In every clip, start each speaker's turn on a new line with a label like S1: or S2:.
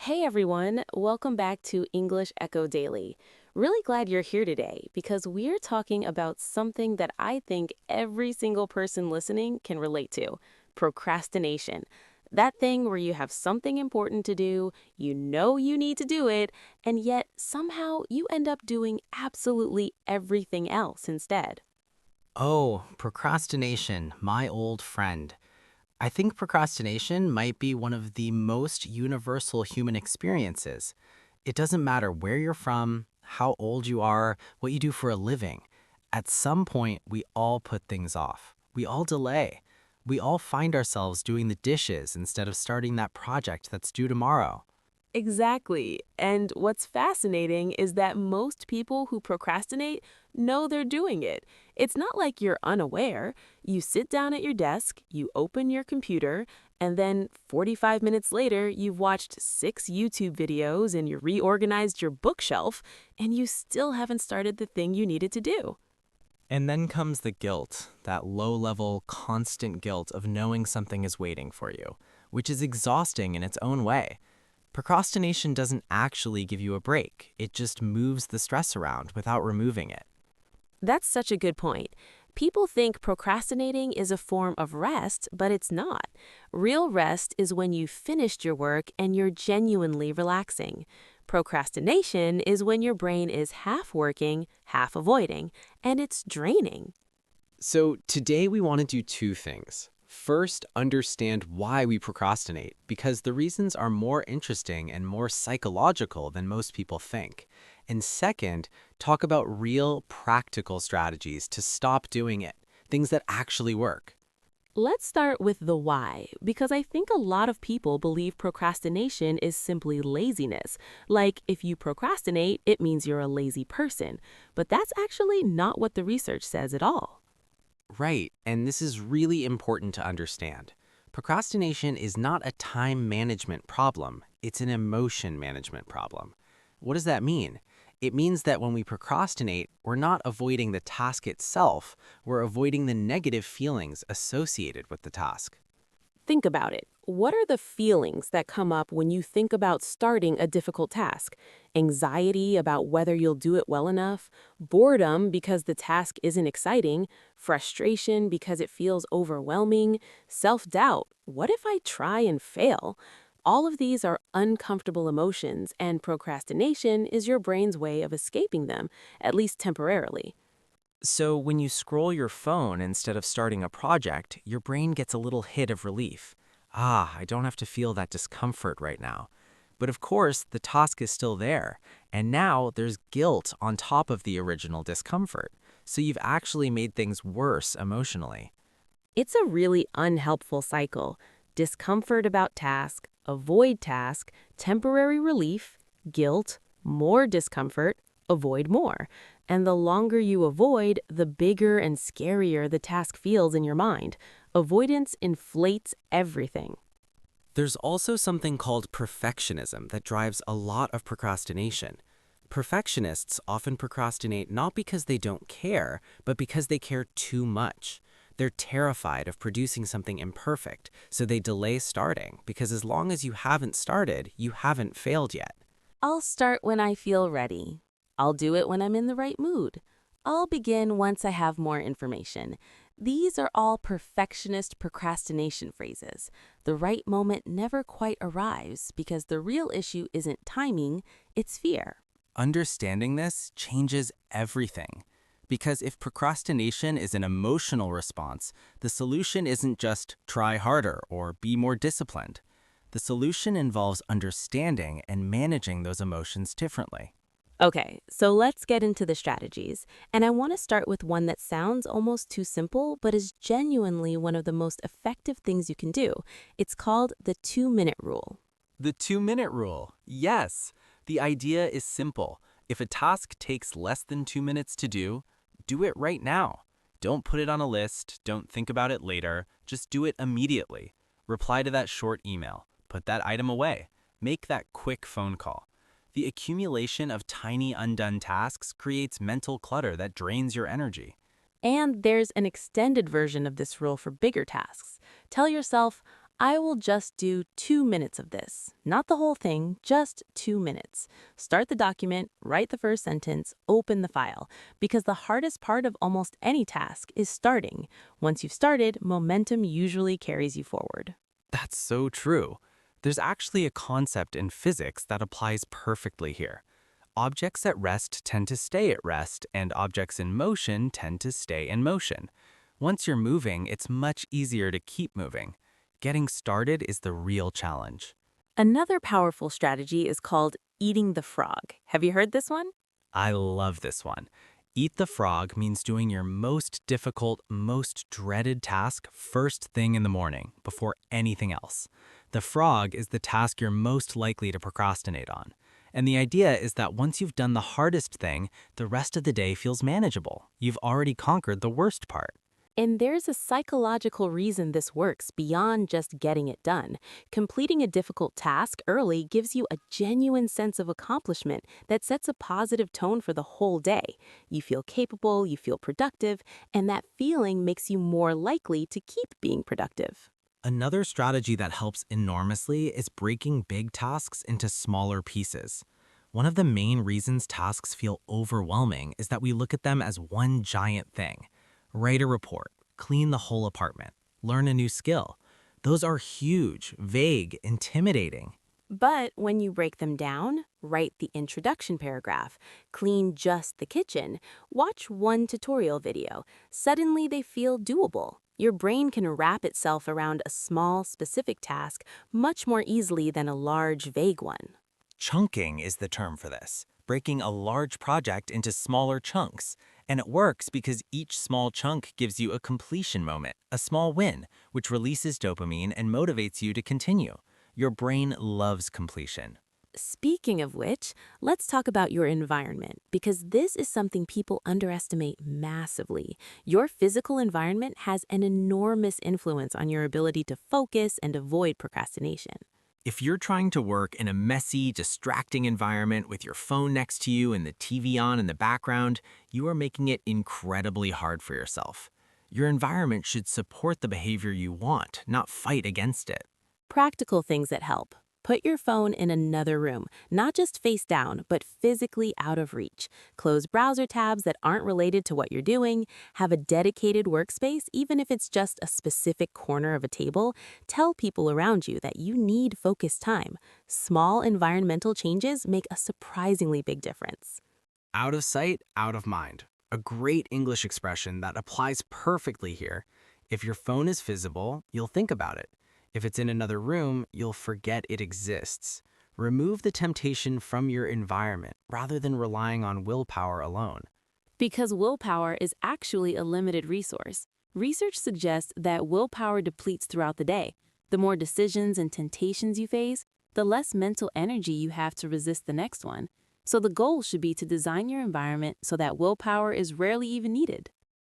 S1: Hey everyone, welcome back to English Echo Daily. Really glad you're here today because we're talking about something that I think every single person listening can relate to: procrastination. That thing where you have something important to do, you know you need to do it, and yet somehow you end up doing absolutely everything else instead.
S2: Oh, procrastination, my old friend. I think procrastination might be one of the most universal human experiences. It doesn't matter where you're from, how old you are, what you do for a living. At some point, we all put things off. We all delay. We all find ourselves doing the dishes instead of starting that project that's due tomorrow.
S1: Exactly. And what's fascinating is that most people who procrastinate know they're doing it. It's not like you're unaware. You sit down at your desk, you open your computer, and then 45 minutes later, you've watched 6 YouTube videos and you reorganized your bookshelf, and you still haven't started the thing you needed to do.
S3: And then comes the guilt, that low level, constant guilt of knowing something is waiting for you, which is exhausting in its own way. Procrastination doesn't actually give you a break, it just moves the stress around without removing it.
S1: That's such a good point. People think procrastinating is a form of rest, but it's not. Real rest is when you've finished your work and you're genuinely relaxing. Procrastination is when your brain is half working, half avoiding, and it's draining.
S4: So, today we want to do two things. First, understand why we procrastinate, because the reasons are more interesting and more psychological than most people think. And second, talk about real practical strategies to stop doing it, things that actually work.
S1: Let's start with the why, because I think a lot of people believe procrastination is simply laziness. Like, if you procrastinate, it means you're a lazy person. But that's actually not what the research says at all.
S4: Right, and this is really important to understand. Procrastination is not a time management problem, it's an emotion management problem. What does that mean? It means that when we procrastinate, we're not avoiding the task itself, we're avoiding the negative feelings associated with the task.
S1: Think about it. What are the feelings that come up when you think about starting a difficult task? Anxiety about whether you'll do it well enough, boredom because the task isn't exciting, frustration because it feels overwhelming, self-doubt. What if I try and fail? All of these are uncomfortable emotions, and procrastination is your brain's way of escaping them, at least temporarily.
S3: So, when you scroll your phone instead of starting a project, your brain gets a little hit of relief. Ah, I don't have to feel that discomfort right now. But of course, the task is still there, and now there's guilt on top of the original discomfort. So, you've actually made things worse emotionally.
S1: It's a really unhelpful cycle. Discomfort about task, avoid task, temporary relief, guilt, more discomfort, avoid more. And the longer you avoid, the bigger and scarier the task feels in your mind. Avoidance inflates everything.
S4: There's also something called perfectionism that drives a lot of procrastination. Perfectionists often procrastinate not because they don't care, but because they care too much. They're terrified of producing something imperfect, so they delay starting because as long as you haven't started, you haven't failed yet.
S1: I'll start when I feel ready. I'll do it when I'm in the right mood. I'll begin once I have more information. These are all perfectionist procrastination phrases. The right moment never quite arrives because the real issue isn't timing, it's fear.
S3: Understanding this changes everything. Because if procrastination is an emotional response, the solution isn't just try harder or be more disciplined. The solution involves understanding and managing those emotions differently.
S1: Okay, so let's get into the strategies. And I want to start with one that sounds almost too simple, but is genuinely one of the most effective things you can do. It's called the 2-minute rule.
S3: The 2-minute rule. Yes. The idea is simple. If a task takes less than 2 minutes to do it right now. Don't put it on a list. Don't think about it later. Just do it immediately. Reply to that short email. Put that item away. Make that quick phone call. The accumulation of tiny undone tasks creates mental clutter that drains your energy.
S1: And there's an extended version of this rule for bigger tasks. Tell yourself, I will just do 2 minutes of this. Not the whole thing, just 2 minutes. Start the document, write the first sentence, open the file. Because the hardest part of almost any task is starting. Once you've started, momentum usually carries you forward.
S3: That's so true. There's actually a concept in physics that applies perfectly here. Objects at rest tend to stay at rest, and objects in motion tend to stay in motion. Once you're moving, it's much easier to keep moving. Getting started is the real challenge.
S1: Another powerful strategy is called eating the frog. Have you heard this one?
S3: I love this one. Eat the frog means doing your most difficult, most dreaded task first thing in the morning, before anything else. The frog is the task you're most likely to procrastinate on. And the idea is that once you've done the hardest thing, the rest of the day feels manageable. You've already conquered the worst part.
S1: And there's a psychological reason this works beyond just getting it done. Completing a difficult task early gives you a genuine sense of accomplishment that sets a positive tone for the whole day. You feel capable, you feel productive, and that feeling makes you more likely to keep being productive.
S2: Another strategy that helps enormously is breaking big tasks into smaller pieces. One of the main reasons tasks feel overwhelming is that we look at them as one giant thing. Write a report, clean the whole apartment, learn a new skill. Those are huge, vague, intimidating.
S1: But when you break them down, write the introduction paragraph, clean just the kitchen, watch one tutorial video, suddenly they feel doable. Your brain can wrap itself around a small, specific task much more easily than a large, vague one.
S3: Chunking is the term for this, breaking a large project into smaller chunks. And it works because each small chunk gives you a completion moment, a small win, which releases dopamine and motivates you to continue. Your brain loves completion.
S1: Speaking of which, let's talk about your environment, because this is something people underestimate massively. Your physical environment has an enormous influence on your ability to focus and avoid procrastination.
S2: If you're trying to work in a messy, distracting environment with your phone next to you and the TV on in the background, you are making it incredibly hard for yourself. Your environment should support the behavior you want, not fight against it.
S1: Practical things that help. Put your phone in another room, not just face down, but physically out of reach. Close browser tabs that aren't related to what you're doing. Have a dedicated workspace, even if it's just a specific corner of a table. Tell people around you that you need focused time. Small environmental changes make a surprisingly big difference.
S2: Out of sight, out of mind. A great English expression that applies perfectly here. If your phone is visible, you'll think about it. If it's in another room, you'll forget it exists. Remove the temptation from your environment rather than relying on willpower alone.
S1: Because willpower is actually a limited resource. Research suggests that willpower depletes throughout the day. The more decisions and temptations you face, the less mental energy you have to resist the next one. So the goal should be to design your environment so that willpower is rarely even needed.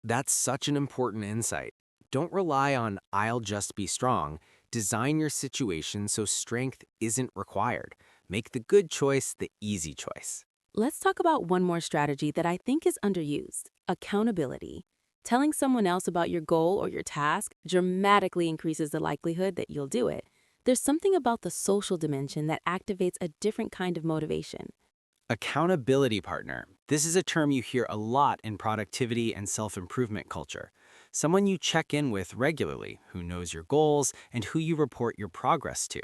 S2: That's such an important insight. Don't rely on "I'll just be strong." Design your situation so strength isn't required. Make the good choice the easy choice.
S1: Let's talk about one more strategy that I think is underused: accountability. Telling someone else about your goal or your task dramatically increases the likelihood that you'll do it. There's something about the social dimension that activates a different kind of motivation.
S2: Accountability partner. This is a term you hear a lot in productivity and self-improvement culture. Someone you check in with regularly, who knows your goals and who you report your progress to.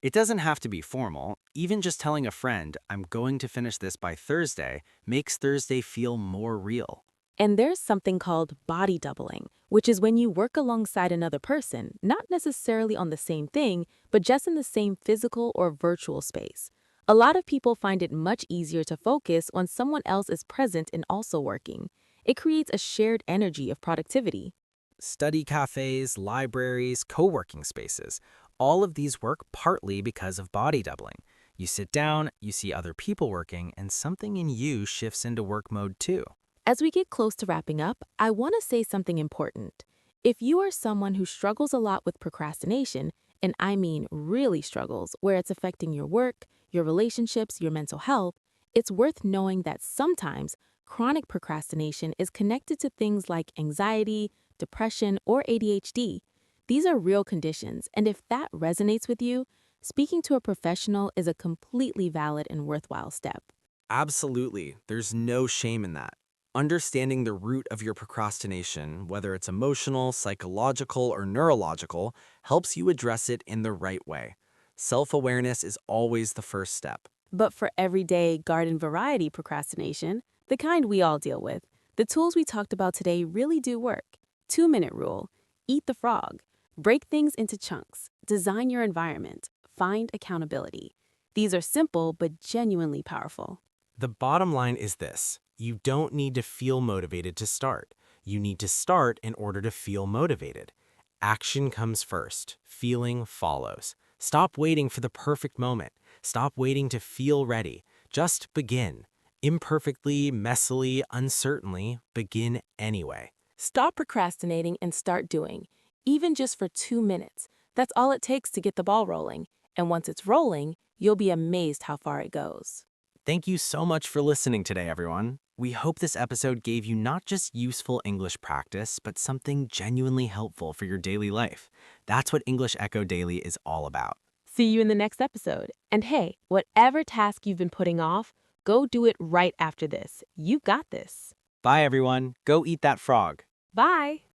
S2: It doesn't have to be formal. Even just telling a friend, "I'm going to finish this by Thursday," makes Thursday feel more real.
S1: And there's something called body doubling, which is when you work alongside another person, not necessarily on the same thing, but just in the same physical or virtual space. A lot of people find it much easier to focus when someone else is present and also working. It creates a shared energy of productivity.
S2: Study cafes, libraries, co-working spaces. All of these work partly because of body doubling. You sit down, you see other people working, and something in you shifts into work mode too.
S1: As we get close to wrapping up, I want to say something important. If you are someone who struggles a lot with procrastination, and I mean really struggles, where it's affecting your work, your relationships, your mental health, it's worth knowing that sometimes chronic procrastination is connected to things like anxiety, depression, or ADHD. These are real conditions, and if that resonates with you, speaking to a professional is a completely valid and worthwhile step.
S4: Absolutely. There's no shame in that. Understanding the root of your procrastination, whether it's emotional, psychological, or neurological, helps you address it in the right way. Self-awareness is always the first step.
S1: But for everyday garden variety procrastination, the kind we all deal with, the tools we talked about today really do work. 2-minute rule, eat the frog, break things into chunks, design your environment, find accountability. These are simple but genuinely powerful.
S4: The bottom line is this: you don't need to feel motivated to start. You need to start in order to feel motivated. Action comes first, feeling follows. Stop waiting for the perfect moment. Stop waiting to feel ready. Just begin. Imperfectly, messily, uncertainly, begin anyway.
S1: Stop procrastinating and start doing, even just for 2 minutes. That's all it takes to get the ball rolling. And once it's rolling, you'll be amazed how far it goes.
S4: Thank you so much for listening today, everyone. We hope this episode gave you not just useful English practice, but something genuinely helpful for your daily life. That's what English Echo Daily is all about.
S1: See you in the next episode. And hey, whatever task you've been putting off, go do it right after this. You got this.
S4: Bye, everyone. Go eat that frog.
S1: Bye.